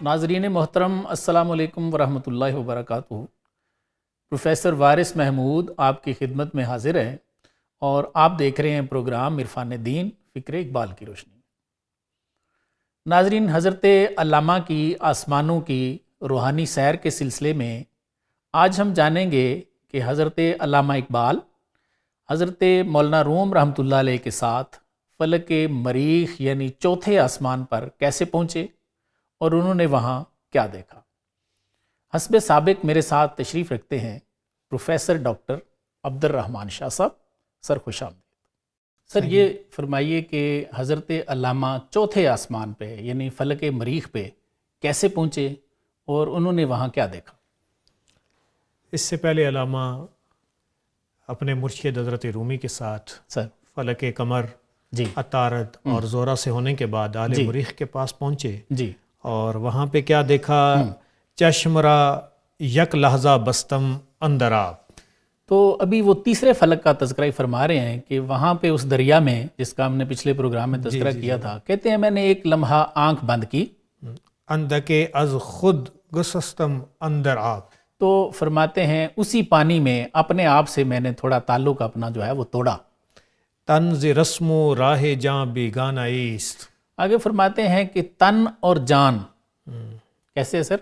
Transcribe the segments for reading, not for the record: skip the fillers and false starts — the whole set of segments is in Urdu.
ناظرین محترم السلام علیکم ورحمۃ اللہ وبرکاتہ۔ پروفیسر وارث محمود آپ کی خدمت میں حاضر ہے اور آپ دیکھ رہے ہیں پروگرام عرفان دین فکر اقبال کی روشنی۔ ناظرین، حضرت علامہ کی آسمانوں کی روحانی سیر کے سلسلے میں آج ہم جانیں گے کہ حضرت علامہ اقبال حضرت مولانا روم رحمۃ اللہ علیہ کے ساتھ فلک مریخ یعنی چوتھے آسمان پر کیسے پہنچے اور انہوں نے وہاں کیا دیکھا۔ حسب سابق میرے ساتھ تشریف رکھتے ہیں پروفیسر ڈاکٹر عبد الرحمن شاہ صاحب۔ سر خوش آمدید۔ سر یہ فرمائیے کہ حضرت علامہ چوتھے آسمان پہ یعنی فلک مریخ پہ کیسے پہنچے اور انہوں نے وہاں کیا دیکھا۔ اس سے پہلے علامہ اپنے مرشد حضرت رومی کے ساتھ سر فلک قمر جی عطارد اور زورا سے ہونے کے بعد آل جی مریخ کے پاس پہنچے جی اور وہاں پہ کیا دیکھا؟ چشم را یک لحظہ بستم اندر آب۔ تو ابھی وہ تیسرے فلک کا تذکرہ فرما رہے ہیں کہ وہاں پہ اس دریا میں، جس کا ہم نے پچھلے پروگرام میں تذکرہ کیا تھا، کہتے ہیں میں نے ایک لمحہ آنکھ بند کی، اندکے از خود گسستم اندر آب۔ تو فرماتے ہیں اسی پانی میں اپنے آپ سے میں نے تھوڑا تعلق اپنا جو ہے وہ توڑا۔ طنز رسم و راہ جاں بیگانہ ایست۔ آگے فرماتے ہیں کہ تن اور جان کیسے ہے سر؟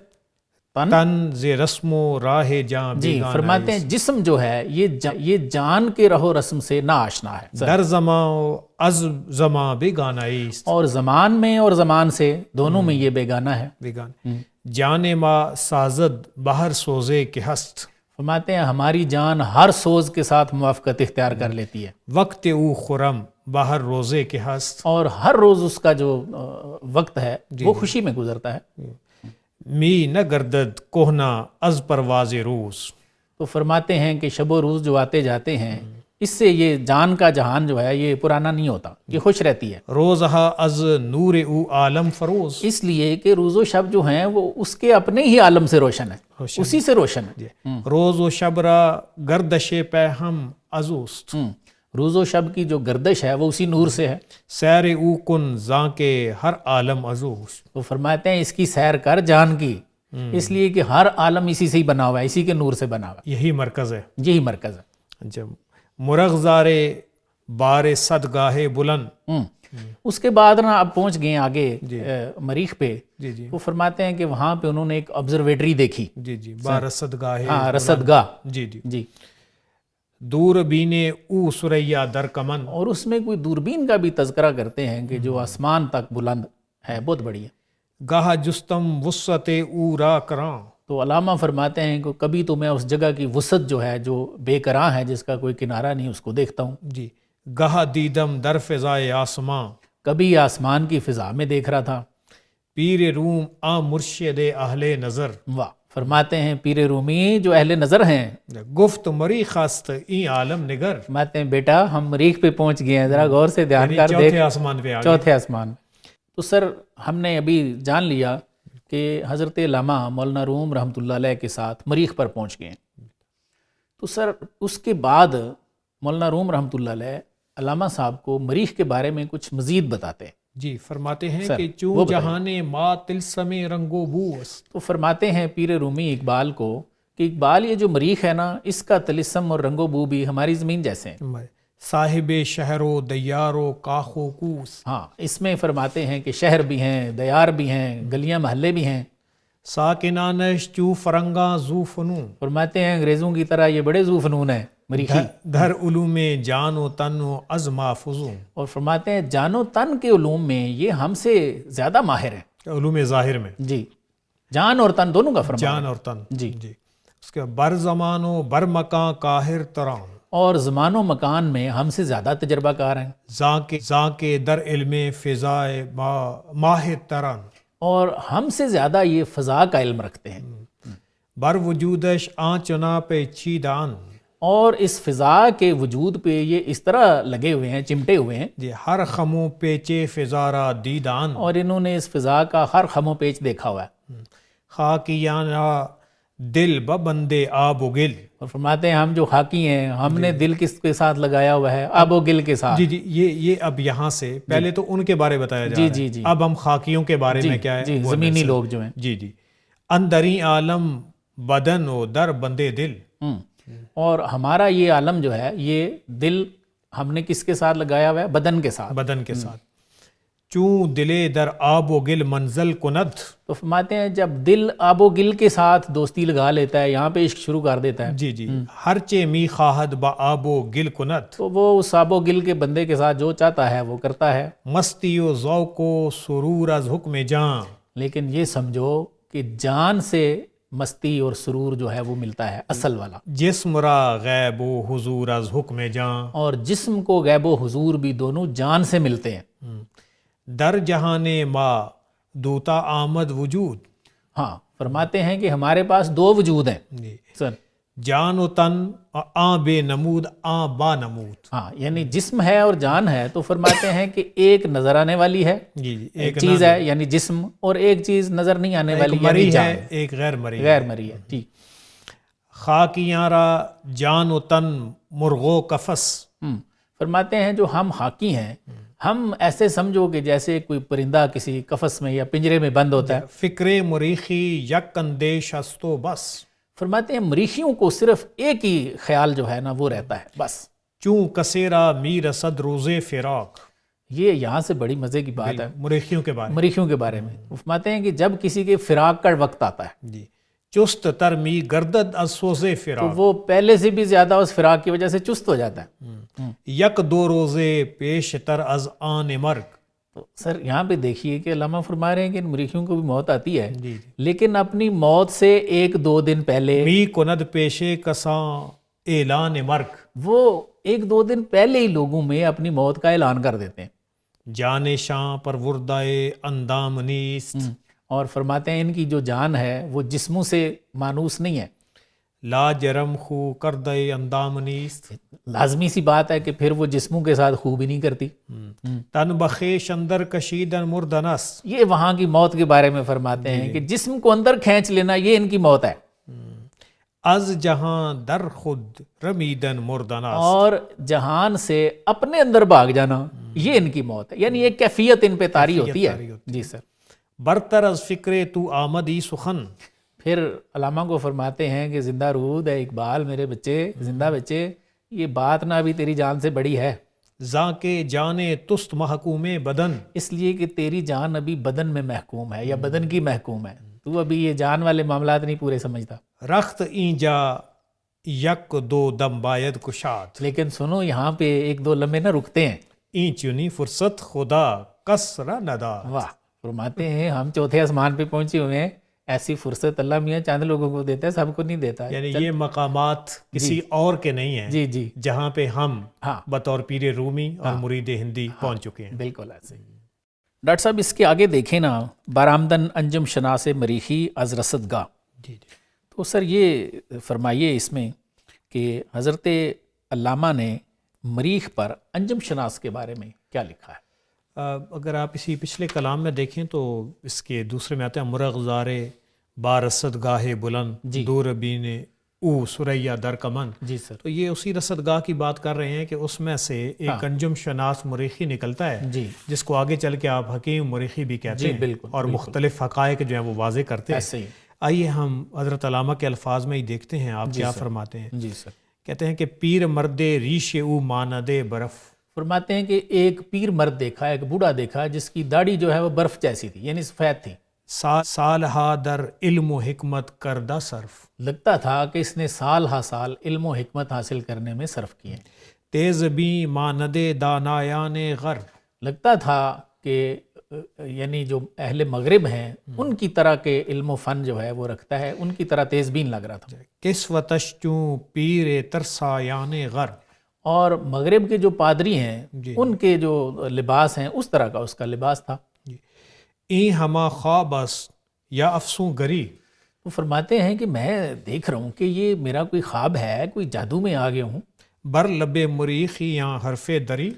طنز رسم و راہ جاں جی بیگانہ فرماتے ہیں جسم جو ہے یہ جان کے رہو رسم سے نا آشنا ہے سر، در زماں و از زماں بیگانہ ایست۔ اور زمان میں اور زمان سے دونوں میں یہ بیگانہ ہے۔ بیگانہ جان ما سازد باہر سوزے کے ہست۔ فرماتے ہیں ہماری جان ہر سوز کے ساتھ موافقت اختیار کر لیتی ہے، وقت او خرم باہر روزے کے ہست۔ اور ہر روز اس کا جو وقت ہے وہ خوشی میں گزرتا ہے۔ می نہ گردد کوہنا از پرواز روز۔ تو فرماتے ہیں کہ شب و روز جو آتے جاتے ہیں، اس سے یہ جان کا جہان جو ہے یہ پرانا نہیں ہوتا، یہ خوش رہتی ہے، روزہا از نور او عالم فروز۔ اس لیے کہ روز و شب جو ہیں وہ اس کے اپنے ہی عالم سے روشن ہے، اسی سے روشن ہے۔ روز و شب را گردش پہ ہم ازوست۔ روز و شب کی جو گردش ہے وہ اسی نور سے ہے۔ سیر او کن زاں کے ہر عالم ازوست۔ تو فرماتے ہیں اس کی سیر کر جان کی، اس لیے کہ ہر عالم اسی سے ہی بنا ہوا ہے، اسی کے نور سے بنا ہوا ہے، یہی مرکز ہے۔ یہی مرکز ہے۔ جب مرغزار بار صدگاہ بلند۔ اس کے بعد نا اب پہنچ گئے آگے مریخ پہ، جی جی وہ فرماتے ہیں کہ وہاں پہ انہوں نے ایک آبزرویٹری دیکھی، جی جی بار صدگاہ ہاں رصدگاہ، جی جی جی، دور بینے او سریا در کمن۔ اور اس میں کوئی دوربین کا بھی تذکرہ کرتے ہیں کہ جو آسمان تک بلند ہے، بہت بڑی ہے۔ گاہ جستم وسط او را کراں۔ تو علامہ فرماتے ہیں کہ کبھی تو میں اس جگہ کی وسعت جو ہے، جو بے کراں ہے، جس کا کوئی کنارہ نہیں، اس کو دیکھتا ہوں۔ جی گاہ دیدم در فضائے آسماں۔ کبھی آسمان کی فضا میں دیکھ رہا تھا۔ پیر روم آ مرشد اہل نظر۔ واہ، فرماتے ہیں پیر رومی جو اہل نظر ہیں، گفت مریخ است این عالم نگر۔ فرماتے ہیں بیٹا ہم مریخ پہ پہنچ گئے ہیں، ذرا غور سے دھیان کر دیکھ، چوتھے آسمان پہ آگئے۔ چوتھے آسمان۔ تو سر ہم نے ابھی جان لیا کہ حضرت علامہ مولانا روم رحمۃ اللہ علیہ کے ساتھ مریخ پر پہنچ گئے ہیں۔ تو سر اس کے بعد مولانا روم رحمۃ اللہ علیہ علامہ صاحب کو مریخ کے بارے میں کچھ مزید بتاتے ہیں۔ جی فرماتے ہیں سر، کہ وہ چون بتائیے۔ جہان ما تلسم رنگ و بو است۔ تو فرماتے ہیں پیر رومی اقبال کو کہ اقبال یہ جو مریخ ہے نا، اس کا طلسم اور رنگ و بو بھی ہماری زمین جیسے ہیں۔ صاحب شہر و دیار و کاخ و کوس۔ ہاں، اس میں فرماتے ہیں کہ شہر بھی ہیں، دیار بھی ہیں، گلیاں محلے بھی ہیں۔ ساکنانش چو فرنگاں زو فنون۔ فرماتے ہیں انگریزوں کی طرح یہ بڑے ذو فنون ہیں مریخی، در علوم جان و تن و از محفوظوں۔ اور فرماتے ہیں جان و تن کے علوم میں یہ ہم سے زیادہ ماہر ہیں۔ علوم ظاہر میں جی، جان اور تن دونوں کا فرمان جان ہے۔ اور تن۔ جی جی اس کے بر زمان و بر مکان کاہر تران۔ اور زمان و مکان میں ہم سے زیادہ تجربہ کار ہیں، زاں کے در علم فضائے ماہ تران۔ اور ہم سے زیادہ یہ فضا کا علم رکھتے ہیں، بر وجودش آنچنا پہ چیدان۔ اور اس فضا کے وجود پہ یہ اس طرح لگے ہوئے ہیں، چمٹے ہوئے ہیں، جی ہر خمو پیچے فضارا دیدان۔ اور انہوں نے اس فضا کا ہر خم و پیچ دیکھا ہوا ہے۔ خاکیانا دل بندے آب و گل. اور فرماتے ہیں ہم جو خاکی ہیں ہم نے دل کس کے ساتھ لگایا ہوا ہے؟ آب و گل کے ساتھ. جی جی یہ اب یہاں سے پہلے تو ان کے بارے بتایا جا رہا ہے، اب ہم خاکیوں کے بارے میں کیا ہے، جی زمینی لوگ جو ہیں. جی جی اندری عالم بدن و در بندے دل. اور ہمارا یہ عالم جو ہے یہ دل ہم نے کس کے ساتھ لگایا ہوا ہے؟ بدن کے ساتھ. بدن کے ساتھ. چون دلے در آب و گل منزل کند. تو فرماتے ہیں جب دل آب و گل کے ساتھ دوستی لگا لیتا ہے، یہاں پہ عشق شروع کر دیتا ہے، جی جی ہر چے می خواہد با آب و گل کند. تو وہ اس آب و گل کے بندے کے ساتھ جو چاہتا ہے وہ کرتا ہے. مستی و ذوق و سرور از حکم جان. لیکن یہ سمجھو کہ جان سے مستی اور سرور جو ہے وہ ملتا ہے اصل والا. جسم را غیب و حضور از حکم جان. اور جسم کو غیب و حضور بھی دونوں جان سے ملتے ہیں. در جہان ما دوتا آمد وجود. ہاں فرماتے ہیں کہ ہمارے پاس دو وجود ہیں جی سر. جان و تن آ بے نمود آ با نمود. ہاں یعنی جسم ہے اور جان ہے. تو فرماتے ہیں کہ ایک نظر آنے والی ہے جی جی ایک چیز ہے یعنی جسم، اور ایک چیز نظر نہیں آنے والی یعنی مری جان ہے، ایک غیر مری. غیر مری ہے. ٹھیک. خاکیاں را جان و تن مرغو کفس. فرماتے ہیں جو ہم خاکی ہیں ہم ایسے سمجھو کہ جیسے کوئی پرندہ کسی قفس میں یا پنجرے میں بند ہوتا ہے. فکر مریخی یک اندیش است و بس. فرماتے ہیں مریخیوں کو صرف ایک ہی خیال جو ہے نا وہ رہتا ہے بس. چون کسیرا می رسد روز فراق. یہ یہاں سے بڑی مزے کی بات ہے مریخیوں کے بارے مریخیوں کے بارے میں. فرماتے ہیں کہ جب کسی کے فراق کا وقت آتا ہے جی چست تر می گردد از سوز تو فراق. وہ پہلے سے بھی زیادہ اس فراق کی وجہ سے چست ہو جاتا ہے. یک دو روزے پیش تر از آن مرگ. تو سر یہاں پہ دیکھیے کہ علامہ فرما رہے ہیں کہ ان مریخیوں کو بھی موت آتی ہے جی لیکن اپنی موت سے ایک دو دن پہلے می کند پیشے کساں اعلان مرگ. وہ ایک دو دن پہلے ہی لوگوں میں اپنی موت کا اعلان کر دیتے ہیں. جان شاں پر وردائے اندام نیست. اور فرماتے ہیں ان کی جو جان ہے وہ جسموں سے مانوس نہیں ہے. لا جرم خو کردے اندام نیست. لازمی سی بات ہے کہ پھر وہ جسموں کے ساتھ خوب ہی نہیں کرتی. تن بخیش اندر کشیدن مردنس. یہ وہاں کی موت کے بارے میں فرماتے ہیں کہ جسم کو اندر کھینچ لینا یہ ان کی موت ہے. از جہاں در خود رمیدن مردنس. اور جہان سے اپنے اندر بھاگ جانا یہ ان کی موت ہے. یعنی ایک کیفیت ان پہ طاری ہوتی ہے. جی سر. برتر از فکر تو آمدی سخن. پھر علامہ کو فرماتے ہیں کہ زندہ رود ہے اقبال میرے بچے زندہ بچے یہ بات نہ ابھی تیری جان سے بڑی ہے. زاں کے جانے تست محکوم بدن. اس لیے کہ تیری جان ابھی بدن میں محکوم ہے یا بدن کی محکوم ہے. تو ابھی یہ جان والے معاملات نہیں پورے سمجھتا. رخت اینجا یک دو دم باید کشاد. لیکن سنو یہاں پہ ایک دو لمحے نہ رکتے ہیں. این چنی فرصت خدا کسرا ندا. واہ. فرماتے ہیں ہم چوتھے آسمان پہ پہنچے ہوئے ہیں. ایسی فرصت اللہ میاں چند لوگوں کو دیتا ہے سب کو نہیں دیتا. یعنی یہ مقامات کسی اور کے نہیں ہیں جی جی جہاں پہ ہم ہاں بطور پیر رومی اور مرید ہندی پہنچ چکے ہیں. بالکل ایسے ہی. ڈاکٹر صاحب اس کے آگے دیکھیں نا بارآمدن انجم شناس مریخی از رسد گاہ. جی تو سر یہ فرمائیے اس میں کہ حضرت علامہ نے مریخ پر انجم شناس کے بارے میں کیا لکھا ہے. اگر آپ اسی پچھلے کلام میں دیکھیں تو اس کے دوسرے میں آتے ہیں مرغزار بارسد گاہ بلند دور بین او سریا در کمن. جی سر. تو یہ اسی رسد گاہ کی بات کر رہے ہیں کہ اس میں سے ایک انجم شناس مریخی نکلتا ہے جی جس کو آگے چل کے آپ حکیم مریخی بھی کہتے ہیں بالکل اور مختلف حقائق جو ہیں وہ واضح کرتے ہیں. ایسے ہی. آئیے ہم حضرت علامہ کے الفاظ میں ہی دیکھتے ہیں آپ کیا فرماتے ہیں. جی سر. کہتے ہیں کہ پیر مرد ریش او ماند برف. فرماتے ہیں کہ ایک پیر مرد دیکھا ایک بوڑھا دیکھا جس کی داڑھی جو ہے وہ برف جیسی تھی یعنی سفید تھی. سالہا در علم و حکمت کردہ صرف. لگتا تھا کہ اس نے سال ہا سال علم و حکمت حاصل کرنے میں صرف کیے. تیز بی ماند دانایان غرب. لگتا تھا کہ یعنی جو اہل مغرب ہیں ان کی طرح کے علم و فن جو ہے وہ رکھتا ہے ان کی طرح تیز بین لگ رہا تھا. کس وتش چوں پیر ترسایان غرب. اور مغرب کے جو پادری ہیں ان کے جو لباس ہیں اس طرح کا اس کا لباس تھا. این ہما خواب است یا افسوں گری. وہ فرماتے ہیں کہ میں دیکھ رہا ہوں کہ یہ میرا کوئی خواب ہے کوئی جادو میں آ گیا ہوں. بر لب مریخی یا حرف دری.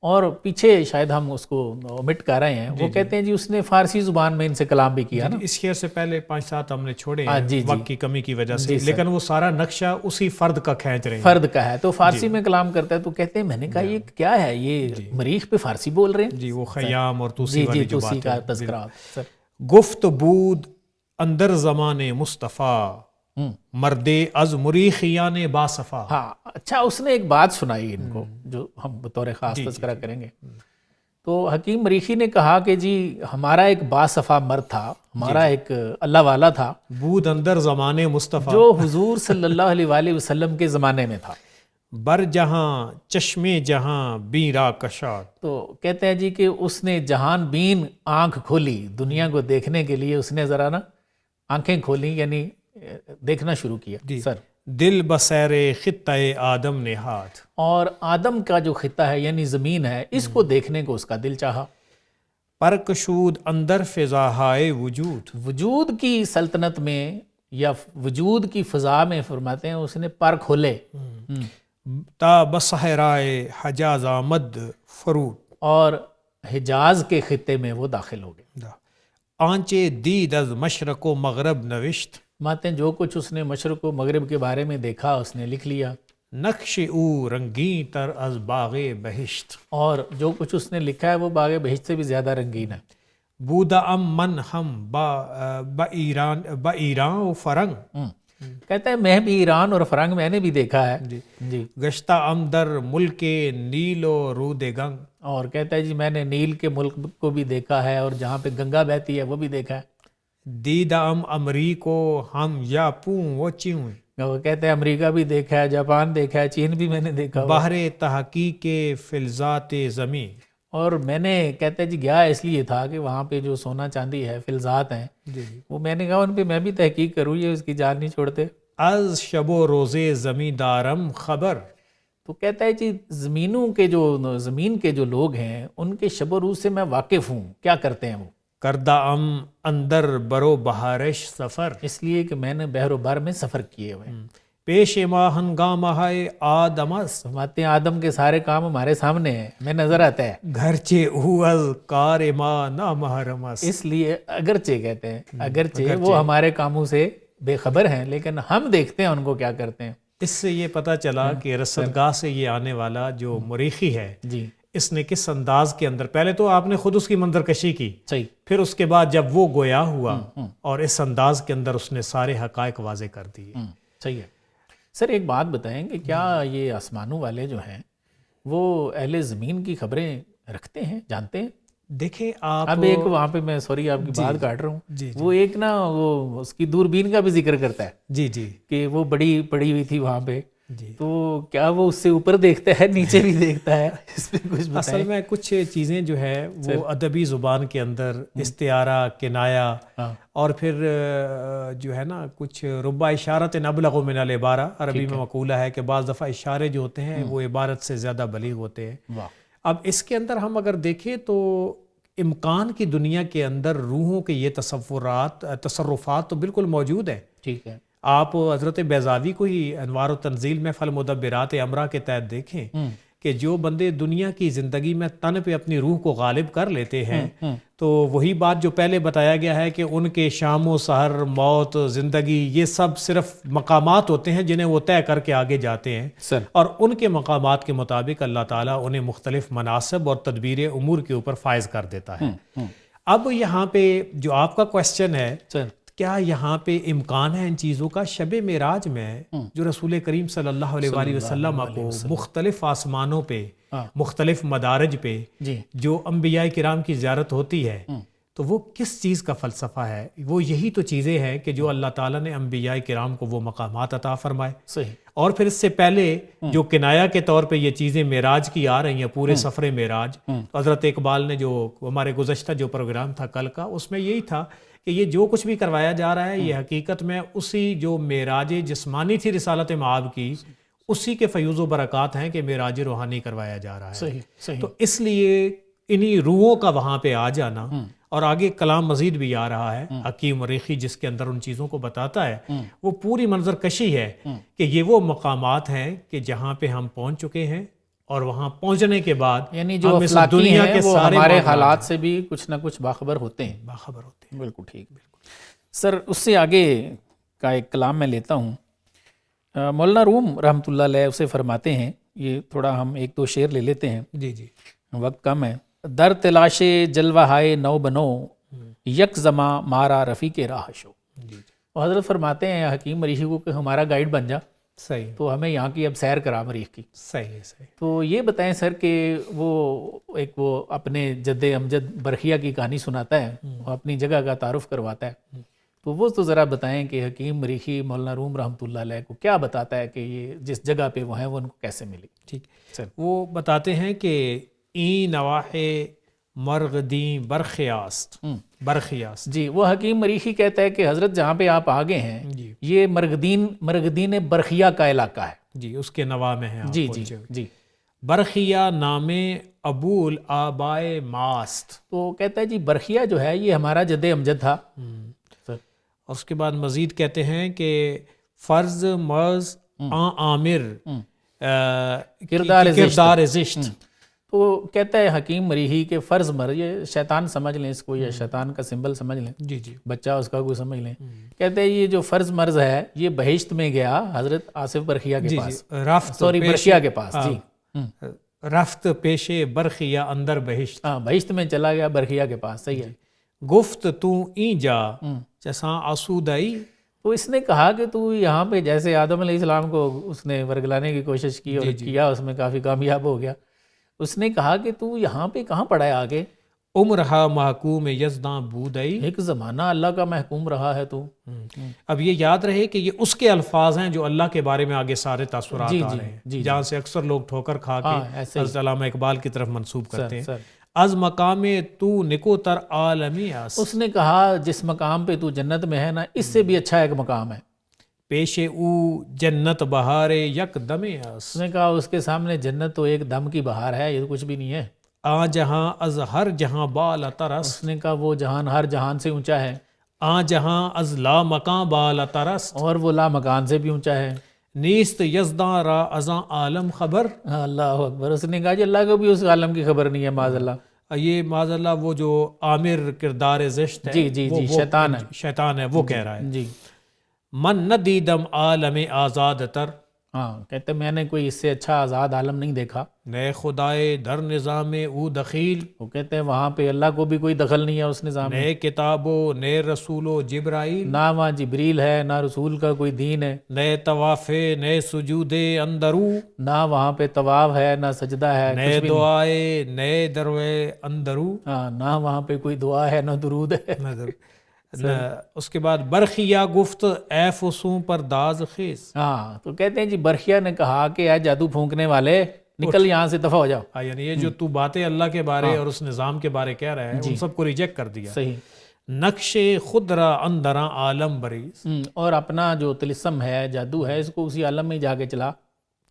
اور پیچھے شاید ہم اس کو omit کر رہے ہیں، وہ کہتے ہیں جی اس نے فارسی زبان میں ان سے کلام بھی کیا نا۔ اس شعر سے پہلے 5-7 ہم نے چھوڑے جی ہیں جی وقت کی کمی کی وجہ سے، لیکن وہ سارا نقشہ اسی فرد کا کھینچ رہے ہیں، فرد کا ہے، تو فارسی میں کلام کرتا ہے، تو کہتے ہیں میں نے کہا یہ کیا ہے، یہ مریخ پہ فارسی بول رہے ہیں؟ جی وہ خیام اور توسی جی والی جی جو توسی بات کا ہے۔ تذکرہ سر۔ گفت بود اندر زمان مصطفیٰ مرد از مریخیان باصفا۔ ہاں اچھا، اس نے ایک بات سنائی ان کو جو ہم بطور خاص تذکرہ کریں گے۔ تو حکیم مریخی نے کہا کہ جی ہمارا ایک باصفا مرد تھا، ہمارا ایک اللہ والا تھا، بود اندر زمان مصطفیٰ جو حضور صلی اللہ علیہ وآلہ وسلم کے زمانے میں تھا، بر جہاں چشمے جہاں بیرا کشاد۔ تو کہتے ہیں جی کہ اس نے جہان بین آنکھ کھولی، دنیا کو دیکھنے کے لیے اس نے ذرا نا آنکھیں کھولی، یعنی دیکھنا شروع کیا سر۔ دل بسیر خطہ آدم نہاد۔ اور آدم کا جو خطہ ہے یعنی زمین ہے، اس کو دیکھنے کو اس کا دل چاہا۔ پرکشود اندر فضاہائے وجود۔ وجود کی سلطنت میں یا وجود کی فضا میں فرماتے ہیں اس نے پر کھولے، تا بصحرائے حجاز آمد فرود۔ اور حجاز کے خطے میں وہ داخل ہو گئے۔ آنچے دید از مشرق و مغرب نوشت۔ ماتے ہیں جو کچھ اس نے مشرق و مغرب کے بارے میں دیکھا اس نے لکھ لیا، نقش او رنگین تر از باغ بہشت۔ اور جو کچھ اس نے لکھا ہے وہ باغ بہشت سے بھی زیادہ رنگین ہے۔ بودا ام من ہم با ایران و فرنگ۔ کہتا ہے میں بھی ایران اور فرنگ میں نے بھی دیکھا ہے جی۔ گشتہ ام در ملک نیل و رود گنگ۔ اور کہتا ہے جی میں نے نیل کے ملک کو بھی دیکھا ہے، اور جہاں پہ گنگا بہتی ہے وہ بھی دیکھا ہے۔ دیدہ ام امریکو ہم یا پوں و چیوں۔ وہ کہتے ہیں امریکہ بھی دیکھا ہے، جاپان دیکھا ہے، چین بھی میں نے دیکھا ہے۔ بحر تحقیق فلزات زمین۔ اور میں نے کہتے ہیں جی گیا اس لیے تھا کہ وہاں پہ جو سونا چاندی ہے، فلزات ہیں، وہ میں نے کہا ان پہ میں بھی تحقیق کروں، یہ اس کی جان نہیں چھوڑتے۔ از شب و روزے زمیندارم خبر۔ تو کہتا ہے جی زمین کے جو لوگ ہیں ان کے شب و روز سے میں واقف ہوں، کیا کرتے ہیں وہ۔ کردہ ام اندر برو بہارش سفر۔ اس لیے کہ میں نے بحر و بر میں سفر کیے ہوئے۔ پیش ما ہنگامہ آدمس۔ فرماتے ہیں آدم کے سارے کام ہمارے سامنے ہیں، میں نظر آتا ہے۔ گھرچے اوز کار ما نامحرمس۔ اس لیے اگرچہ کہتے ہیں اگرچہ وہ ہمارے کاموں سے بے خبر ہیں، لیکن ہم دیکھتے ہیں ان کو کیا کرتے ہیں۔ اس سے یہ پتہ چلا کہ رصدگاہ سے یہ آنے والا جو مریخی ہے جی اس نے کس انداز کے اندر، پہلے تو آپ نے خود اس کی منظر کشی کی، صحیح، پھر اس کے بعد جب وہ گویا ہوا اور اس انداز کے اندر اس نے سارے حقائق واضح کر دیے۔ صحیح ہے سر۔ ایک بات بتائیں کہ کیا یہ آسمانوں والے جو ہیں وہ اہل زمین کی خبریں رکھتے ہیں، جانتے ہیں؟ دیکھیں آپ اب ایک وہاں پہ میں سوری آپ کی بات کاٹ رہا ہوں، وہ ایک نا وہ اس کی دوربین کا بھی ذکر کرتا ہے جی جی کہ وہ بڑی پڑی ہوئی تھی وہاں پہ، جی۔ تو کیا وہ اس سے اوپر دیکھتا ہے، نیچے بھی دیکتا ہے؟ اس پہ کچھ اصل بتائیں۔ میں کچھ چیزیں جو ہے وہ ادبی زبان کے اندر استعارہ، کنایہ، اور پھر جو ہے نا کچھ ربع اشارت ابلغ من العبارہ، عربی میں مقولہ ہے کہ بعض دفعہ اشارے جو ہوتے ہیں وہ عبارت سے زیادہ بلیغ ہوتے ہیں۔ اب اس کے اندر ہم اگر دیکھیں تو امکان کی دنیا کے اندر روحوں کے یہ تصرفات تو بالکل موجود ہیں۔ ٹھیک ہے، آپ حضرت بیضاوی کو ہی انوار و تنزیل میں فالمدبرات امرا کے تحت دیکھیں کہ جو بندے دنیا کی زندگی میں تن پہ اپنی روح کو غالب کر لیتے ہیں تو وہی بات جو پہلے بتایا گیا ہے کہ ان کے شام و سحر، موت، زندگی، یہ سب صرف مقامات ہوتے ہیں جنہیں وہ طے کر کے آگے جاتے ہیں سر۔ اور ان کے مقامات کے مطابق اللہ تعالیٰ انہیں مختلف مناصب اور تدبیر امور کے اوپر فائز کر دیتا ہے۔ اب یہاں پہ جو آپ کا کویسچن ہے سر، کیا یہاں پہ امکان ہے ان چیزوں کا؟ شب معراج میں جو رسول کریم صلی اللہ علیہ وآلہ وسلم کو مختلف آسمانوں پہ، مختلف مدارج پہ جو انبیاء کرام کی زیارت ہوتی ہے تو وہ کس چیز کا فلسفہ ہے؟ وہ یہی تو چیزیں ہیں کہ جو اللہ تعالیٰ نے انبیاء کرام کو وہ مقامات عطا فرمائے۔ صحیح۔ اور پھر اس سے پہلے جو کنایہ کے طور پہ یہ چیزیں معراج کی آ رہی ہیں، پورے سفر معراج، حضرت اقبال نے جو ہمارے گزشتہ جو پروگرام تھا کل کا، اس میں یہی تھا کہ یہ جو کچھ بھی کروایا جا رہا ہے یہ حقیقت میں اسی جو معراج جسمانی تھی رسالت مآب کی، اسی کے فیوز و برکات ہیں کہ معراج روحانی کروایا جا رہا ہے۔ صحیح صحیح۔ تو اس لیے انہی روحوں کا وہاں پہ آ جانا، اور آگے کلام مزید بھی آ رہا ہے حکیم مریخی جس کے اندر ان چیزوں کو بتاتا ہے، وہ پوری منظر کشی ہے کہ یہ وہ مقامات ہیں کہ جہاں پہ ہم پہنچ چکے ہیں اور وہاں پہنچنے کے بعد یعنی جو ہم اس افلاکی دنیا ہیں کے وہ سارے ہمارے معاملات حالات سے بھی کچھ نہ کچھ باخبر ہوتے ہیں. باخبر ہوتے ہیں. بالکل ٹھیک. سر اس سے آگے کا ایک کلام میں لیتا ہوں. مولانا روم رحمۃ اللہ علیہ اسے فرماتے ہیں, یہ تھوڑا ہم ایک دو شعر لے لیتے ہیں, جی جی وقت کم ہے. در تلاش جلوہ ہائے نو بنو, یک زماں مارا رفیق راہ شو. جی اور حضرت فرماتے ہیں حکیم مریخی کو کہ ہمارا گائیڈ بن جا, صحیح تو ہمیں یہاں کی اب سیر کرا مریخ کی. صحیح. تو یہ بتائیں سر کہ وہ اپنے جد امجد برخیا کی کہانی سناتا ہے, وہ اپنی جگہ کا تعارف کرواتا ہے, تو وہ تو ذرا بتائیں کہ حکیم مریخی مولانا روم رحمۃ اللہ علیہ کو کیا بتاتا ہے کہ یہ جس جگہ پہ وہ ہیں وہ ان کو کیسے ملی. ٹھیک سر وہ بتاتے ہیں کہ این نواح مرغ دیں برخیاست. جی, وہ حکیم مریخی کہتا ہے کہ حضرت جہاں پہ آپ آگے ہیں جی یہ مرغدین برخیا کا علاقہ ہے. جی اس کے نوا میں ہیں. جی جی جی. برخیا نام ابو الآبائے ماست. تو کہتا ہے جی برخیا جو ہے یہ ہمارا جد امجد تھا. اور اس کے بعد مزید کہتے ہیں کہ فرض مرز عامر کردار زشت. تو کہتا ہے حکیم مریخی کہ فرض مرز, یہ شیطان سمجھ لیں اس کو, یا شیطان کا سمبل سمجھ لیں, جی جی بچہ اس کا کوئی سمجھ لیں. کہتے ہیں یہ جو فرض مرز ہے یہ بہشت میں گیا حضرت آصف برخیا کے پاس, برخیا کے پاس. جی رفت پیشے برخیا اندر بہشت. ہاں بہشت میں چلا گیا برخیا کے پاس. صحیح ہے. گفت تو این جا جیسا آسودائی. تو اس نے کہا کہ تو یہاں پہ جیسے آدم علیہ السلام کو اس نے ورگلانے کی کوشش کی اور کیا, اس میں کافی کامیاب ہو گیا. اس نے کہا کہ تو یہاں پہ کہاں پڑا ہے آگے, عمرہا محکوم یزداں بودئی. ایک زمانہ اللہ کا محکوم رہا ہے تو. اب یہ یاد رہے کہ یہ اس کے الفاظ ہیں جو اللہ کے بارے میں آگے سارے تاثرات آ رہے ہیں, جہاں سے اکثر لوگ ٹھوکر کھا کے حضرت علامہ اقبال کی طرف منسوب کرتے ہیں. از مقام تو نکو تر عالمی اس. اس نے کہا جس مقام پہ تو جنت میں ہے نا, اس سے بھی اچھا ایک مقام ہے. پیش او جنت بہار یک دم اس. اس نے کہا اس کے سامنے جنت تو ایک دم کی بہار ہے, یہ تو کچھ بھی نہیں ہے. آ جہاں از ہر جہاں بال ترس. اس نے کہا وہ جہان ہر جہان سے اونچا ہے. آ جہاں از لا مکان بال ترس. اور وہ لا مکان سے بھی اونچا ہے. نیست یزداں را ازاں عالم خبر. اللہ اکبر. اس نے کہا جی اللہ کو بھی اس عالم کی خبر نہیں ہے معاذ اللہ. یہ معاذ اللہ وہ جو عامر کردار زشت ہے, جی جی جی, شیطان ہے, وہ کہہ رہا ہے. جی من نہ دیدم عالم آزاد تر. ہاں کہتے میں نے کوئی اس سے اچھا آزاد عالم نہیں دیکھا. نئے خدائے در نظام او دخیل. وہ کہتے ہیں وہاں پہ اللہ کو بھی کوئی دخل نہیں ہے اس نظام میں. نئے کتابو نئے رسولو جبرائیل. نہ وہاں جبریل ہے نہ رسول کا کوئی دین ہے. نئے طوافے نئے سجودے اندرو. نہ وہاں پہ طواف ہے نہ سجدہ ہے. نئے دعائے نئے دروے اندرو. ہاں نہ وہاں پہ کوئی دعا ہے نہ درود ہے. اس کے بعد برخیا گفت اے فسوں پر داز خیز. ہاں تو کہتے ہیں جی برخیا نے کہا کہ اے جادو پھونکنے والے نکل یہاں سے دفع ہو جاؤ. یعنی یہ جو تو باتیں اللہ کے بارے اور اس نظام کے بارے کہہ رہا ہے ان سب کو ریجیکٹ کر دیا. صحیح. نقش خود را اندراں عالم بریز. اور اپنا جو طلسم ہے جادو ہے اس کو اسی عالم میں جا کے چلا.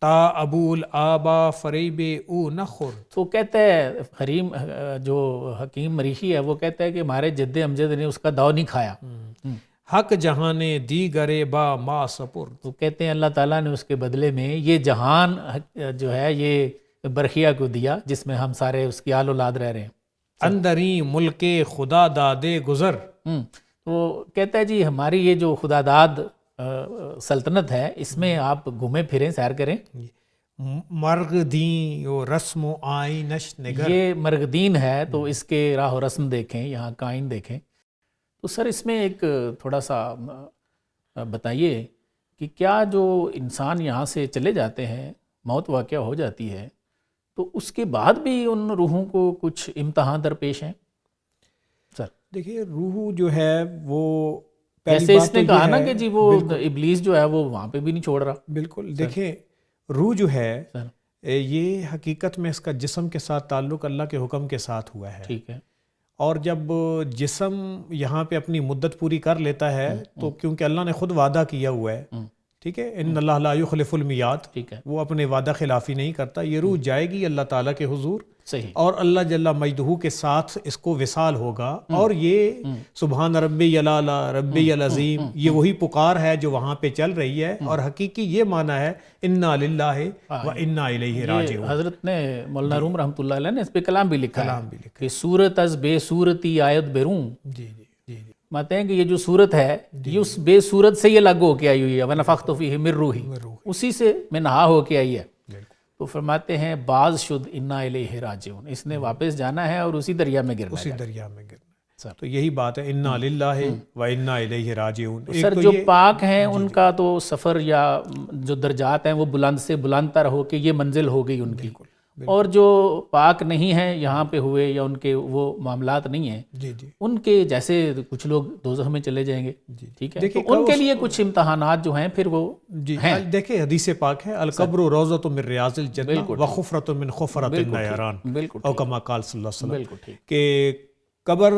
تا ابو الآبا فریب او نخور. تو کہتا ہے حریم جو حکیم مریخی ہے وہ کہتا ہے کہ ہمارے جد امجد نے اس کا داؤ نہیں کھایا. حق جہاں دیگرے با ما سپر. تو کہتے ہیں اللہ تعالیٰ نے اس کے بدلے میں یہ جہان جو ہے یہ برخیا کو دیا جس میں ہم سارے اس کی آل اولاد رہ رہے ہیں. اندری ملک خدا دادے گزر. تو کہتا ہے جی ہماری یہ جو خدا داد سلطنت ہے اس میں آپ گھومیں پھریں سیر کریں. مرغ دین و رسم و آئینش نگر. یہ مرغ دین ہے تو اس کے راہ و رسم دیکھیں, یہاں کا آئین دیکھیں. تو سر اس میں ایک تھوڑا سا بتائیے کہ کیا جو انسان یہاں سے چلے جاتے ہیں, موت واقعہ ہو جاتی ہے, تو اس کے بعد بھی ان روحوں کو کچھ امتحان درپیش ہیں؟ سر دیکھیے روح جو ہے وہ جیسے اس نے کہا نا کہ جی وہ ابلیس جو ہے وہ وہاں پہ بھی نہیں چھوڑ رہا. بالکل. دیکھیں روح جو ہے یہ حقیقت میں اس کا جسم کے ساتھ تعلق اللہ کے حکم کے ساتھ ہوا ہے. ٹھیک ہے. اور جب جسم یہاں پہ اپنی مدت پوری کر لیتا ہے تو کیونکہ اللہ نے خود وعدہ کیا ہوا ہے, ٹھیک ہے, ان اللہ لا یخلف المیعاد, ٹھیک ہے, وہ اپنے وعدہ خلافی نہیں کرتا. یہ روح جائے گی اللہ تعالیٰ کے حضور صحیح. اور اللہ جل مجدہ کے ساتھ اس کو وصال ہوگا. اور یہ سبحان ربی الاعلی ربی العظیم یہ وہی پکار ہے جو وہاں پہ چل رہی ہے. اور حقیقی یہ معنی ہے انا للہ و انا الیہ راجعون. حضرت نے مولانا روم رحمۃ اللہ علیہ نے اس پہ کلام بھی لکھا ہے کہ صورت از بے صورتی آیت بیرون. جی جی جی جی. ماتے ہیں کہ یہ جو صورت ہے یہ اس بے صورت سے یہ لاگو ہو کے آئی ہوئی ہے. وَنَفَخْتُ فِيهِ مِن رُوحِي, اسی سے میں نہا ہو کے آئی ہے. تو فرماتے ہیں باز شد انا الیہ راجعون, اس نے واپس جانا ہے اور اسی دریا میں گرنا ہے. اسی دریا میں گرنا. تو یہی بات ہے انا للہ و انا الیہ راجعون. سر جو پاک ہیں ان کا تو سفر یا جو درجات ہیں وہ بلند سے بلندتر ہو کے یہ منزل ہو گئی ان کی. اور جو پاک نہیں ہیں یہاں پہ ہوئے یا ان کے وہ معاملات نہیں ہیں جی جی ان کے جیسے کچھ لوگ دوزخ میں چلے جائیں گے. ٹھیک ہے, تو ان کے لیے کچھ امتحانات جو ہیں پھر وہ ہیں. دیکھیں حدیث پاک ہے القبر روضۃ من ریاض الجنہ وخفرۃ من خفرۃ النیران, او کما قال صلی اللہ علیہ وسلم کہ قبر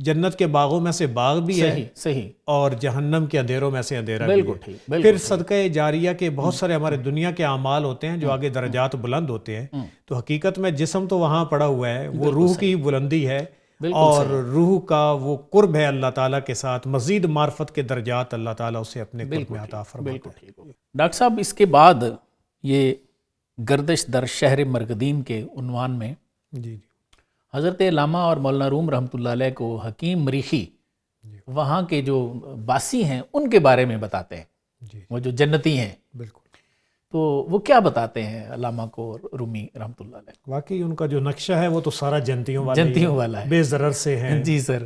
جنت کے باغوں میں سے باغ بھی ہے صحیح اور جہنم کے اندھیروں میں سے اندھیرا بھی ہے. پھر صدقہ جاریہ کے بہت سارے ہمارے دنیا کے اعمال ہوتے ہیں جو آگے درجات بلند ہوتے ہیں. تو حقیقت میں جسم تو وہاں پڑا ہوا ہے, وہ روح کی بلندی ہے اور روح کا وہ قرب ہے اللہ تعالیٰ کے ساتھ. مزید معرفت کے درجات اللہ تعالیٰ اسے اپنے قرب میں عطا فرماتا ہے. ڈاکٹر صاحب اس کے بعد یہ گردش در شہر مرغدین کے عنوان میں جی حضرت علامہ اور مولانا روم رحمۃ اللہ علیہ کو حکیم مریخی وہاں کے جو باسی ہیں ان کے بارے میں بتاتے ہیں, وہ جو جنتی ہیں. بالکل. تو وہ کیا بتاتے ہیں علامہ کو رومی رحمۃ اللہ علیہ؟ واقعی ان کا جو نقشہ ہے وہ تو سارا جنتیوں والا ہے, بے ضرر سے ہیں. جی سر,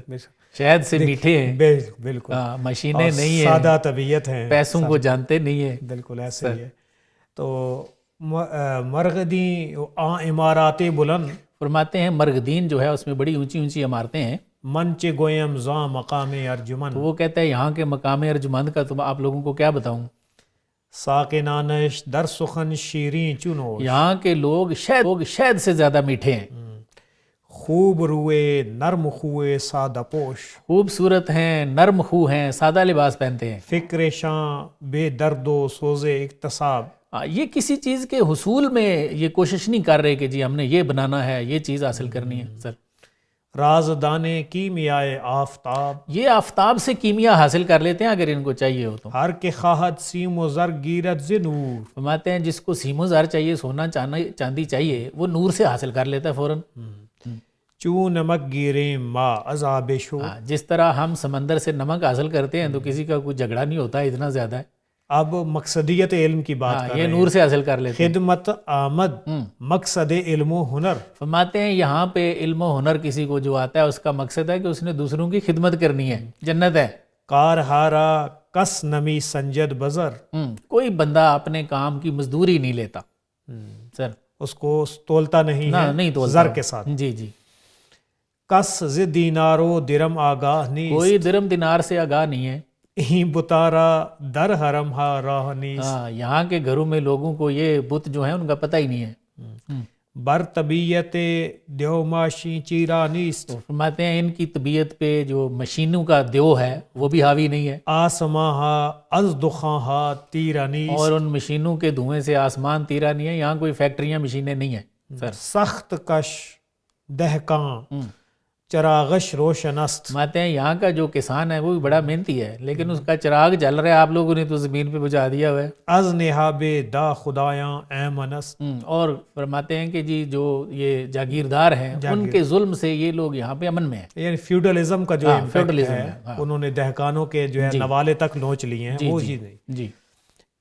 شہد سے میٹھے ہیں. بالکل. مشینیں نہیں ہیں, سادہ طبیعت ہیں, پیسوں کو جانتے نہیں ہیں. بالکل ایسے ہی ہے. تو مرغدین عمارات بلند فرماتے ہیں مرغدین جو ہے اس میں بڑی اونچی اونچی عمارتیں ہیں. منچ گویم زاں مقام ارجمن, تو وہ کہتا ہے یہاں کے مقام ارجمند کا تم آپ لوگوں کو کیا بتاؤں. ساکنانش در سخن شیریں چنوش, یہاں کے لوگ شہد سے زیادہ میٹھے ہیں. خوب روئے نرم خوئے سادہ پوش, خوبصورت ہیں, نرم خو ہیں, سادہ لباس پہنتے ہیں. فکر شاں بے درد و سوز اقتصاب, یہ کسی چیز کے حصول میں یہ کوشش نہیں کر رہے کہ جی ہم نے یہ بنانا ہے, یہ چیز حاصل کرنی ہے. سر رازدانے کیمیائے آفتاب, یہ آفتاب سے کیمیا حاصل کر لیتے ہیں اگر ان کو چاہیے ہو تو. ہر کے خواہد سیم و زر گیرت ز نور, فرماتے ہیں جس کو سیم و زر چاہیے, سونا چاندی چاہیے, وہ نور سے حاصل کر لیتا ہے فوراً. چون نمک گیریں ما عذاب شو, جس طرح ہم سمندر سے نمک حاصل کرتے ہیں تو کسی کا کوئی جھگڑا نہیں ہوتا, اتنا زیادہ ہے. اب مقصدیت علم کی بات کر رہے ہیں, یہ نور سے حاصل کر لیتے ہیں. خدمت آمد مقصد علم و ہنر, فرماتے ہیں یہاں پہ علم و ہنر کسی کو جو آتا ہے اس کا مقصد ہے کہ اس نے دوسروں کی خدمت کرنی ہے, جنت ہے. کار ہارا کس نمی سنجد بزر, کوئی بندہ اپنے کام کی مزدوری نہیں لیتا. سر اس کو تولتا نہیں ہے, نہیں تولتا زر کے ساتھ. جی جی. کس ز دینارو درم آگاہ نیست, کوئی درم دینار سے آگاہ نہیں ہے. ہی بتارا در حرم ہا راہ نیست, یہاں کے گھروں میں لوگوں کو یہ بت جو ہیں ان کا پتہ ہی نہیں ہے. بر طبیعت دیو ماشی چیرا نیست, فرماتے ہیں ان کی طبیعت پہ جو مشینوں کا دیو ہے وہ بھی حاوی نہیں ہے. آسماں ہا از دخاں ہا تیرا نیست, اور ان مشینوں کے دھوئیں سے آسمان تیرا نہیں ہے. یہاں کوئی فیکٹریاں مشینیں نہیں ہیں. سر سخت کش دہکاں چراغش روشن است, فرماتے ہیں یہاں کا جو کسان ہے وہ بھی بڑا محنتی ہے لیکن اس کا چراغ جل رہا ہے, آپ لوگوں نے تو زمین پہ بجھا دیا ہوا ہے. از نہاب دا خدایاں ایمن است, اور فرماتے ہیں کہ جی جو یہ جاگیردار ہیں ان کے ظلم سے یہ لوگ یہاں پہ امن میں ہیں. یعنی فیوڈلزم کا جو فیوڈلزم ہے انہوں نے دہقانوں کے جو ہے نوالے تک نوچ لیے ہیں, وہ چیز نہیں. جی.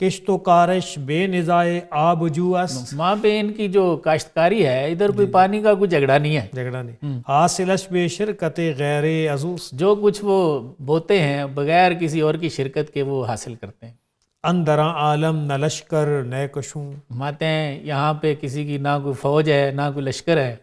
کشت و کارش بے نزائے آب جو است, وہاں پہ ان کی جو کاشتکاری ہے ادھر کوئی پانی کا کوئی جھگڑا نہیں ہے. جھگڑا نہیں. حاصلش بے شرکت غیر عزوس, جو کچھ وہ بوتے ہیں بغیر کسی اور کی شرکت کے وہ حاصل کرتے ہیں. اندراں عالم نہ لشکر نئے کشوں, ماتے ہیں یہاں پہ کسی کی نہ کوئی فوج ہے نہ کوئی لشکر ہے.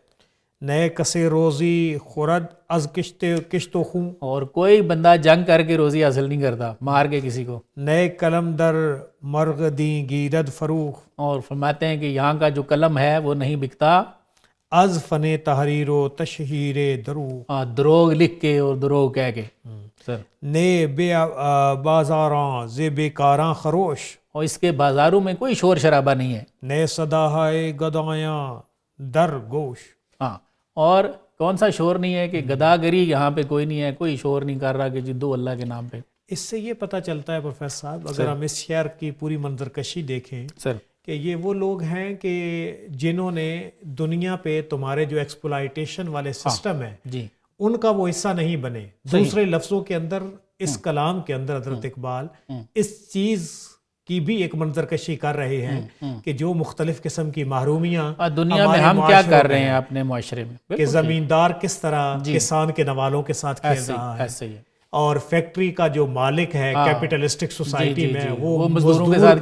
نئے کسے روزی خورد از کشت و خون, اور کوئی بندہ جنگ کر کے روزی حاصل نہیں کرتا مار کے کسی کو. نئے قلم در مرغدیں گیرد فروخ, اور فرماتے ہیں کہ یہاں کا جو قلم ہے وہ نہیں بکتا از فن تحریر و تشہیر دروغ, دروغ لکھ کے اور دروغ کہہ کے. سر نئے بے بازاراں زے بیکاراں خروش, اور اس کے بازاروں میں کوئی شور شرابہ نہیں ہے. نئے صداہائے گدایاں در گوش, اور کون سا شور نہیں ہے کہ گداگری یہاں پہ کوئی نہیں ہے, کوئی شور نہیں کر رہا کہ جدو اللہ کے نام پہ. اس سے یہ پتہ چلتا ہے پروفیسر صاحب, اگر ہم اس شہر کی پوری منظر کشی دیکھیں سر کہ یہ وہ لوگ ہیں کہ جنہوں نے دنیا پہ تمہارے جو ایکسپلائٹیشن والے سسٹم ہیں جی ان کا وہ حصہ نہیں بنے. دوسرے لفظوں کے اندر اس کلام کے اندر حضرت اقبال اس چیز کی بھی ایک منظر کشی کر رہے ہیں کہ جو مختلف قسم کی محرومیاں دنیا میں ہم کیا کر رہے ہیں اپنے معاشرے میں, کہ زمیندار کس طرح کسان کے نوالوں کے ساتھ کھیل رہا ہے, ایسے ہی اور فیکٹری کا جو مالک ہے کیپٹلسٹک سوسائٹی میں وہ مزدوروں کے ساتھ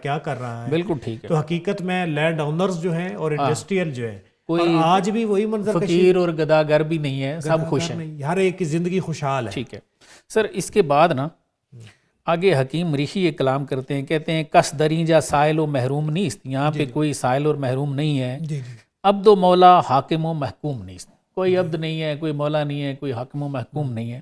کیا کر رہا ہے. بالکل ٹھیک ہے. تو حقیقت میں لینڈ اونرز جو ہیں اور انڈسٹریل جو ہے, اور آج بھی وہی منظر کشی, فقیر اور گداگر بھی نہیں ہے, سب خوش ہیں, ہر ایک کی زندگی خوشحال ہے. ٹھیک ہے سر. اس کے بعد نا آگے حکیم مریخی یہ کلام کرتے ہیں, کہتے ہیں کس دری جا سائل و محروم نیست, یہاں پہ کوئی سائل اور محروم نہیں ہے. عبد و مولا حاکم و محکوم نیست, کوئی عبد نہیں ہے, کوئی مولا نہیں ہے, کوئی حاکم و محکوم نہیں ہے.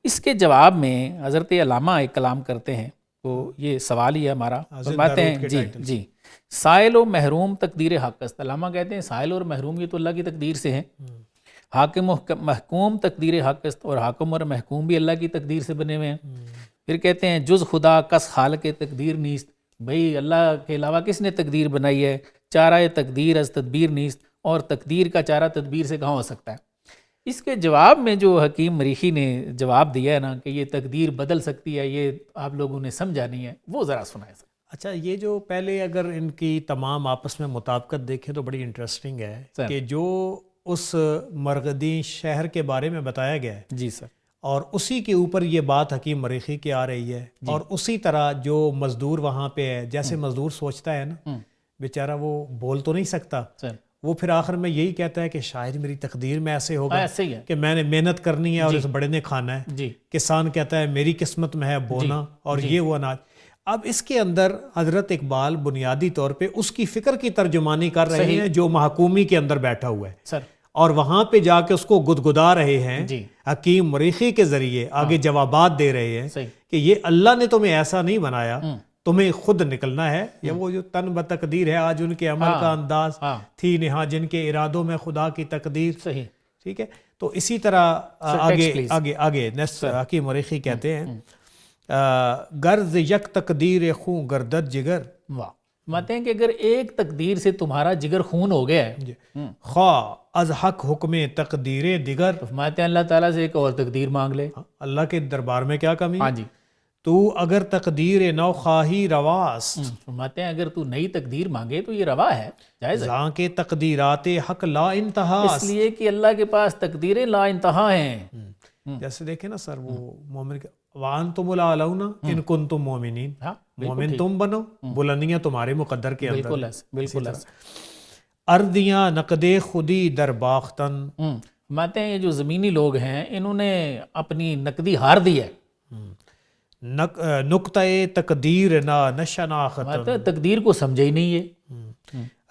اس کے جواب میں حضرت علامہ ایک کلام کرتے ہیں, تو یہ سوال ہی ہے ہمارا. فرماتے ہیں جی سائل و محروم تقدیر حق است. علامہ کہتے ہیں سائل اور محروم یہ تو اللہ کی تقدیر سے ہیں, حاکم و محکوم تقدیر حق است, اور حاکم اور محکوم بھی اللہ کی تقدیر سے بنے ہوئے ہیں. پھر کہتے ہیں جز خدا کس خالق تقدیر نیست, بھئی اللہ کے علاوہ کس نے تقدیر بنائی ہے, چارہ تقدیر از تدبیر نیست, اور تقدیر کا چارہ تدبیر سے کہاں ہو سکتا ہے. اس کے جواب میں جو حکیم مریخی نے جواب دیا ہے نا کہ یہ تقدیر بدل سکتی ہے, یہ آپ لوگوں نے سمجھا نہیں ہے, وہ ذرا سنائیں سر. اچھا, یہ جو پہلے اگر ان کی تمام آپس میں مطابقت دیکھیں تو بڑی انٹرسٹنگ ہے کہ جو اس مرغدی شہر کے بارے میں بتایا گیا ہے, جی سر, اور اسی کے اوپر یہ بات حکیم مریخی کی آ رہی ہے, اور اسی طرح جو مزدور وہاں پہ ہے, جیسے مزدور سوچتا ہے نا بیچارہ, وہ بول تو نہیں سکتا, وہ پھر آخر میں یہی کہتا ہے کہ شاید میری تقدیر میں ایسے ہوگا کہ میں نے محنت کرنی ہے اور اس بڑے نے کھانا ہے. کسان کہتا ہے میری قسمت میں ہے بونا اور یہ وہ اناج. اب اس کے اندر حضرت اقبال بنیادی طور پہ اس کی فکر کی ترجمانی کر رہے ہیں جو محکومی کے اندر بیٹھا ہوا ہے, اور وہاں پہ جا کے اس کو گدگدا رہے ہیں. حکیم مریخی کے ذریعے آگے جوابات دے رہے ہیں کہ یہ اللہ نے تمہیں ایسا نہیں بنایا, تمہیں خود نکلنا ہے. یا وہ جو تن بتقدیر ہے, آج ان کے عمل کا انداز تھی نہا جن کے ارادوں میں خدا کی تقدیر. ٹھیک ہے, تو اسی طرح آگے نیکسٹ حکیم مریخی کہتے ہیں غرض یک تقدیر خون گردد جگر. واہ, ماتے ہیں کہ اگر ایک تقدیر سے تمہارا جگر خون ہو گیا ہے, خواہ از حق حکم تقدیر دیگر, فرماتے ہیں اللہ تعالیٰ سے ایک اور تقدیر مانگ لے. اللہ کے دربار میں کیا کمی؟ ہاں جی. تو اگر تقدیر نو خواہی رواست, فرماتے ہیں اگر تو نئی تقدیر مانگے تو یہ روا ہے, جائز ہے. زاں کے تقدیرات حق لا انتہا, اس لیے کہ اللہ کے پاس تقدیریں لا انتہا ہیں. جیسے دیکھیں نا سر, وہ مومن وَأَنْتُمُ الْأَعْلَوْنَ إِن كُنْتُم مُؤْمِنِينَ, مومن تم بنو, بلندیاں تمہارے مقدر کے اندر. بالکل ایسے. اردیاں نقد خودی در باختن, فرماتے ہیں یہ جو زمینی لوگ ہیں انہوں نے اپنی نقدی ہار دی ہے. نقطۂ تقدیر نا نشناختن, تقدیر کو سمجھے ہی نہیں ہے.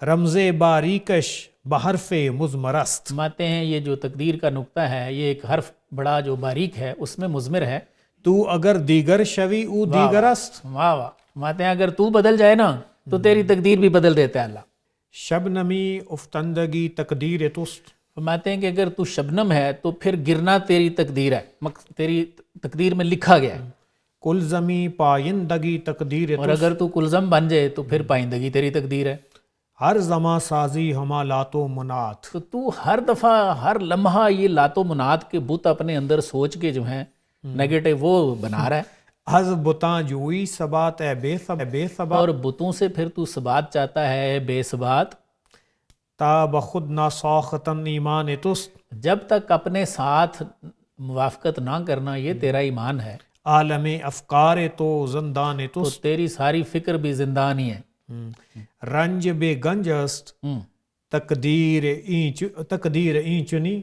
رمز باریکش بحرف مزمرست, فرماتے ہیں یہ جو تقدیر کا نقطہ ہے یہ ایک حرف بڑا جو باریک ہے اس میں مضمر ہے. تو اگر دیگر شوی او دیگرست, واہ واہ. فرماتے ہیں اگر تو بدل جائے نا تو تیری تقدیر بھی بدل دیتا ہے اللہ. شبنمی افتندگی تقدیر توست, فرماتے ہیں کہ اگر تو شبنم ہے تو پھر گرنا تیری تقدیر ہے, تیری تقدیر میں لکھا گیا ہے. کلزمی پائندگی تقدیر توست, اور اگر تو کلزم بن جائے تو پھر پائندگی تیری تقدیر ہے. ہر زماں سازی ہما لات و منات, تو ہر دفعہ ہر لمحہ یہ لات و منات کے بت اپنے اندر سوچ کے جو ہیں نیگیٹو وہ بنا رہا ہے. از بتاں جوئی ثبات ہے بے ثبات, اور بتوں سے پھر تو ثبات چاہتا ہے بے ثبات. تا بخود نا ساختن ایمان توست, جب تک اپنے ساتھ موافقت نہ کرنا یہ تیرا ایمان ہے. عالم افکار تو زندان توست, تو تیری ساری فکر بھی زندان ہی ہے. رنج بے گنج است تقدیر اینچنی,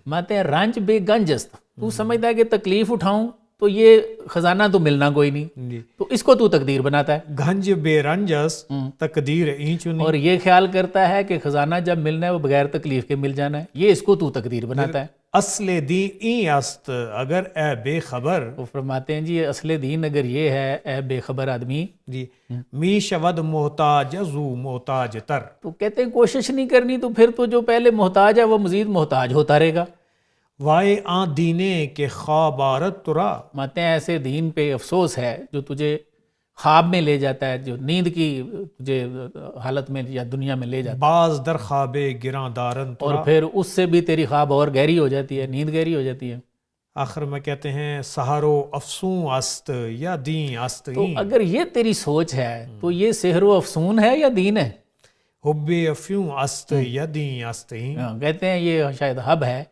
ماتے ہیں رنج بے گنج است, تو سمجھتا ہے کہ تکلیف اٹھاؤں تو یہ خزانہ تو ملنا کوئی نہیں, تو اس کو تو تقدیر بناتا ہے. گنج بے رنج است تقدیر اینچنی, اور یہ خیال کرتا ہے کہ خزانہ جب ملنا ہے وہ بغیر تکلیف کے مل جانا ہے, یہ اس کو تو تقدیر بناتا ہے. اصل دی این است اگر اے بے خبر. وہ فرماتے ہیں جی اصل دین اگر یہ ہے اے بے خبر آدمی، جی می شود محتاج زو محتاج تر. تو کہتے ہیں کوشش نہیں کرنی تو پھر تو جو پہلے محتاج ہے وہ مزید محتاج ہوتا رہے گا. وائے آ دینے کے خواب آرت ترا. ماتے ہیں ایسے دین پہ افسوس ہے جو تجھے خواب میں لے جاتا ہے، جو نیند کی تجھے حالت میں یا دنیا میں لے جاتا ہے، باز در خواب گراں دارن ترا. اور پھر اس سے بھی تیری خواب اور گہری ہو جاتی ہے، نیند گہری ہو جاتی ہے. آخر میں کہتے ہیں سہارو افسوں است یا دین است. تو اگر یہ تیری سوچ ہے تو یہ سحر و افسون ہے یا دین ہے؟ حب افیوں است یا دین است. کہتے ہیں یہ شاید حب ہے،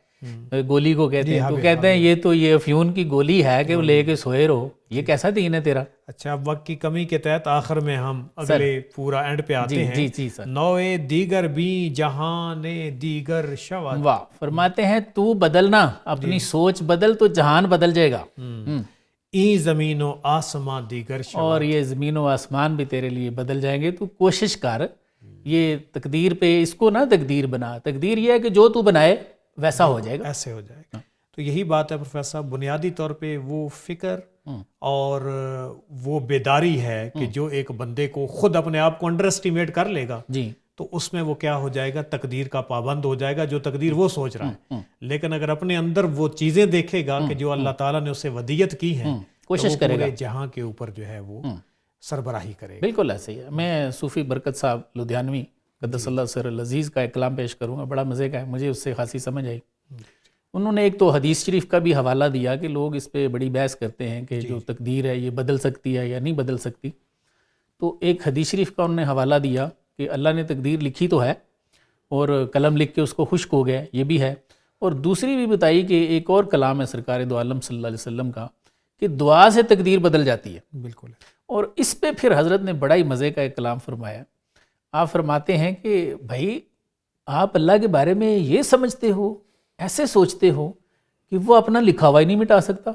گولی کو کہتے ہیں، تو کہتے ہیں یہ افیون کی گولی ہے کہ وہ لے کے سوئے رہو. یہ کیسا دین ہے تیرا؟ اچھا، وقت کی کمی کے تحت آخر میں ہم اگلے پورا اینڈ پہ آتے ہیں. جی سر. نوے دیگر بھی جہان دیگر شود. واہ، فرماتے ہیں تو بدلنا، اپنی سوچ بدل تو جہان بدل جائے گا. این زمین و آسمان دیگر شود. اور یہ زمین و آسمان بھی تیرے لیے بدل جائیں گے. تو کوشش کر، یہ تقدیر پہ اس کو نہ تقدیر بنا. تقدیر یہ ہے کہ جو تو بنائے ویسا ہو جائے گا، ایسے ہو جائے گا. تو یہی بات ہے پروفیسر صاحب، بنیادی طور پہ وہ فکر اور وہ بیداری ہے کہ جو ایک بندے کو خود اپنے آپ کو انڈر اسٹیمیٹ کر لے گا جی، تو اس میں وہ کیا ہو جائے گا، تقدیر کا پابند ہو جائے گا، جو تقدیر وہ سوچ رہا ہے. لیکن اگر اپنے اندر وہ چیزیں دیکھے گا کہ جو اللہ تعالیٰ نے اسے ودیت کی ہیں، کوشش کرے گا جہاں کے اوپر جو ہے وہ سربراہی کرے گا. بالکل ایسے ہی ہے. میں صوفی برکت صاحب لدھیانوی قدس اللہ سر العزیز کا ایک کلام پیش کروں گا، بڑا مزے کا ہے، مجھے اس سے خاصی سمجھ آئی. انہوں نے ایک تو حدیث شریف کا بھی حوالہ دیا کہ لوگ اس پہ بڑی بحث کرتے ہیں کہ جو تقدیر ہے یہ بدل سکتی ہے یا نہیں بدل سکتی. تو ایک حدیث شریف کا انہوں نے حوالہ دیا کہ اللہ نے تقدیر لکھی تو ہے اور قلم لکھ کے اس کو خشک ہو گئے، یہ بھی ہے. اور دوسری بھی بتائی کہ ایک اور کلام ہے سرکار دو عالم صلی اللہ علیہ وسلم کا کہ دعا سے تقدیر بدل جاتی ہے. بالکل. اور اس پہ پھر حضرت نے بڑا ہی مزے کا ایک کلام فرمایا. آپ فرماتے ہیں کہ بھائی آپ اللہ کے بارے میں یہ سمجھتے ہو، ایسے سوچتے ہو کہ وہ اپنا لکھا ہوا ہی نہیں مٹا سکتا،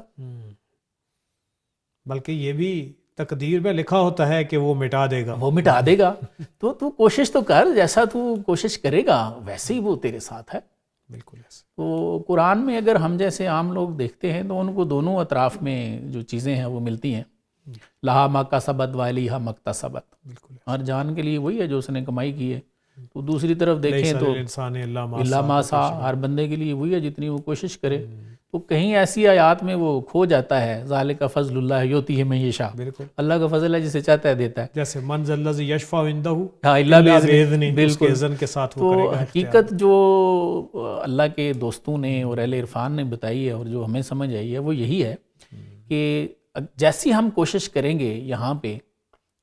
بلکہ یہ بھی تقدیر میں لکھا ہوتا ہے کہ وہ مٹا دے گا. وہ مٹا دے گا. تو کوشش تو کر، جیسا تو کوشش کرے گا ویسے ہی وہ تیرے ساتھ ہے. بالکل ایسے. تو قرآن میں اگر ہم جیسے عام لوگ دیکھتے ہیں تو ان کو دونوں اطراف میں جو چیزیں ہیں وہ ملتی ہیں. لہا ما کسبت وعلیہا ما اکتسبت. بالکل. ہر جان کے لیے وہی ہے جو اس نے کمائی کی ہے. تو دوسری طرف دیکھیں تو اللہ ما سعی، ہر بندے کے لیے وہی ہے جتنی وہ کوشش کرے. تو کہیں ایسی آیات میں وہ کھو جاتا ہے، ذالک فضل اللہ یؤتیہ من یشاء. بالکل، اللہ کا فضل ہے جسے چاہتا ہے دیتا ہے. جیسے من ذا الذی یشفع عندہ الا باذنہ، اس کے اذن کے ساتھ وہ کرے گا. حقیقت جو اللہ کے دوستوں نے اور اہل عرفان نے بتائی ہے اور جو ہمیں سمجھ آئی ہے وہ یہی ہے کہ جیسی ہم کوشش کریں گے یہاں پہ،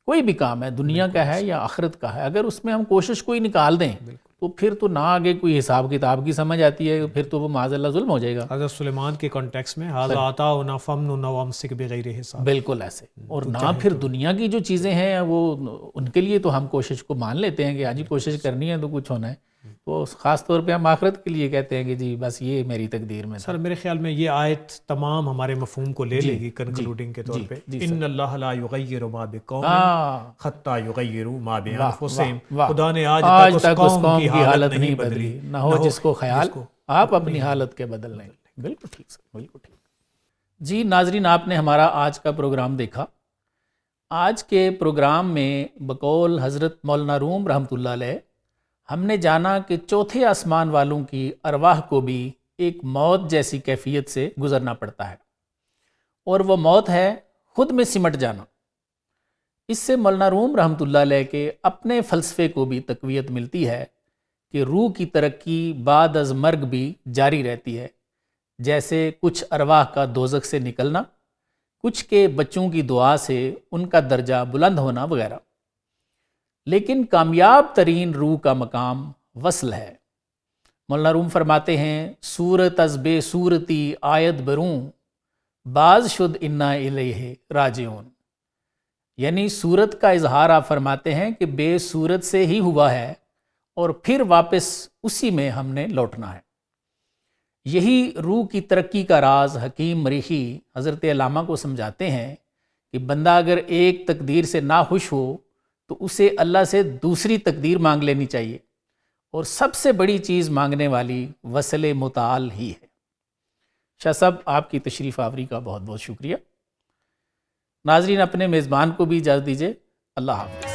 کوئی بھی کام ہے، دنیا کا ہے یا آخرت کا ہے، اگر اس میں ہم کوشش کوئی نکال دیں تو پھر تو نہ آگے کوئی حساب کتاب کی سمجھ آتی ہے، پھر تو وہ معاذ اللہ ظلم ہو جائے گا. حضرت سلیمان کے کانٹیکس میں ھذا عطاؤنا فامنن وامسک بغیر حساب. بالکل ایسے. اور نہ پھر دنیا کی جو چیزیں ہیں وہ ان کے لیے تو ہم کوشش کو مان لیتے ہیں کہ آج ہی کوشش کرنی ہے تو کچھ ہونا ہے. تو خاص طور پہ ہم آخرت کے لیے کہتے ہیں کہ جی بس یہ میری تقدیر میں. سر میرے خیال میں یہ آیت تمام ہمارے مفہوم کو لے لے گی کنکلوڈنگ کے طور پہ. ان اللہ لا یغیر ما بقوم حتی یغیروا ما بانفسہم. خدا نے آج تک اس قوم کی حالت نہیں بدلی، نہ ہو جس کو خیال آپ اپنی حالت کے بدل لیں. بالکل ٹھیک سر، بالکل ٹھیک. جی ناظرین، آپ نے ہمارا آج کا پروگرام دیکھا. آج کے پروگرام میں بقول حضرت مولانا روم رحمۃ اللہ علیہ ہم نے جانا کہ چوتھے آسمان والوں کی ارواح کو بھی ایک موت جیسی کیفیت سے گزرنا پڑتا ہے، اور وہ موت ہے خود میں سمٹ جانا. اس سے مولانا روم رحمۃ اللہ علیہ کے اپنے فلسفے کو بھی تقویت ملتی ہے کہ روح کی ترقی بعد از مرگ بھی جاری رہتی ہے، جیسے کچھ ارواح کا دوزخ سے نکلنا، کچھ کے بچوں کی دعا سے ان کا درجہ بلند ہونا وغیرہ. لیکن کامیاب ترین روح کا مقام وصل ہے. مولانا روم فرماتے ہیں صورت از بے صورتی آیت بروں باز شد انا الیہ راجعون. یعنی صورت کا اظہار آپ فرماتے ہیں کہ بے صورت سے ہی ہوا ہے اور پھر واپس اسی میں ہم نے لوٹنا ہے. یہی روح کی ترقی کا راز حکیم مریخی حضرت علامہ کو سمجھاتے ہیں کہ بندہ اگر ایک تقدیر سے ناخوش ہو تو اسے اللہ سے دوسری تقدیر مانگ لینی چاہیے، اور سب سے بڑی چیز مانگنے والی وصل متعال ہی ہے. شاہ صاحب آپ کی تشریف آوری کا بہت بہت شکریہ. ناظرین اپنے میزبان کو بھی اجازت دیجیے. اللہ حافظ.